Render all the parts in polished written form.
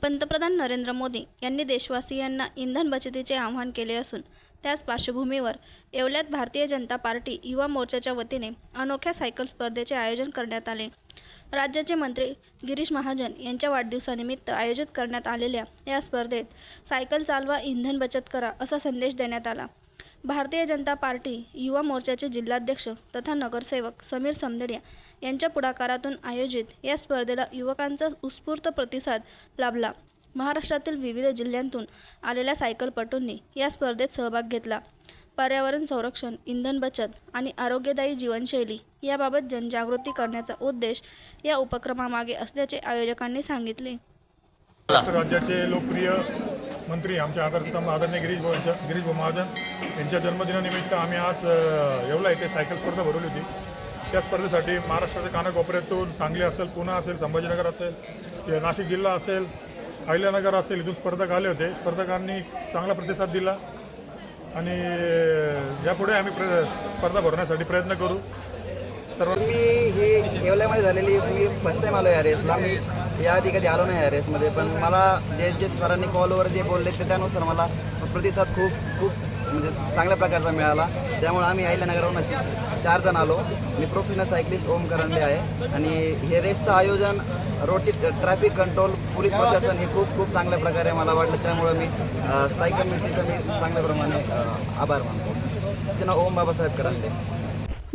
पंतप्रधान नरेंद्र मोदी यांनी देशवासियांना इंधन बचतीचे आवाहन केले असून त्याच पार्श्वभूमीवर येवल्यात भारतीय जनता पार्टी युवा मोर्चाच्या वतीने अनोख्या सायकल स्पर्धेचे आयोजन करण्यात आले. राज्याचे मंत्री गिरीश महाजन यांच्या वाढदिवसानिमित्त आयोजित करण्यात आलेल्या या स्पर्धेत सायकल चालवा, इंधन बचत करा असा संदेश देण्यात आला. भारतीय जनता पार्टी युवा मोर्चाचे जिल्हाध्यक्ष तथा नगरसेवक समीर समदडिया यांच्या पुढाकारातून आयोजित या स्पर्धेला युवकांचा उत्स्फूर्त प्रतिसाद लाभला. महाराष्ट्रातील विविध जिल्ह्यांतून आलेल्या सायकलपटूंनी या स्पर्धेत सहभाग घेतला. पर्यावरण संरक्षण, इंधन बचत आणि आरोग्यदायी जीवनशैली याबाबत जनजागृती करण्याचा उद्देश या उपक्रमामागे असल्याचे आयोजकांनी सांगितले. राज्याचे लोकप्रिय मंत्री आमचे आदरणीय आदरणीय गिरीश महाजन यांच्या जन्मदिनानिमित्त आम्ही आज येवला येथे सायकल स्पर्धा भरवली होती. त्या स्पर्धेसाठी महाराष्ट्राच्या कानाकोपऱ्यातून सांगली असेल, पुणे असेल, संभाजीनगर असेल, नाशिक जिल्हा असेल, अहिल्यानगर असेल, इथून स्पर्धक आले होते. स्पर्धकांनी चांगला प्रतिसाद दिला आणि यापुढे आम्ही स्पर्धा भरवण्यासाठी प्रयत्न करू. मी ही येवल्यामध्ये झालेली मी फर्स्ट टाईम आलो या रेसला. मी याआधी कधी आलो नाही या रेसमध्ये, पण मला जे सरांनी कॉलवर जे बोलले ते त्यानुसार मला प्रतिसाद खूप म्हणजे चांगल्या प्रकारचा मिळाला. त्यामुळे आम्ही अहिल्यानगरवरून 4 जण आलो. मी प्रोफेशनल सायकलिस्ट ओम करंडे आहे आणि हे रेसचं आयोजन रोडची ट्रॅफिक कंट्रोल, पोलीस प्रशासन हे खूप चांगल्या प्रकारे मला वाटलं. त्यामुळे मी स्थायी कमिटीचा मी चांगल्या प्रमाणे आभार मानतो. त्यांना ओम बाबासाहेब करंडे.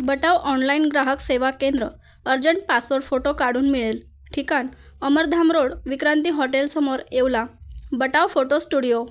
बटाव ऑनलाईन ग्राहक सेवा केंद्र. अर्जंट पासपोर्ट फोटो काढून मिळेल. ठिकाण अमरधाम रोड, विक्रांती हॉटेल समोर, येवला. बटाव photo studio.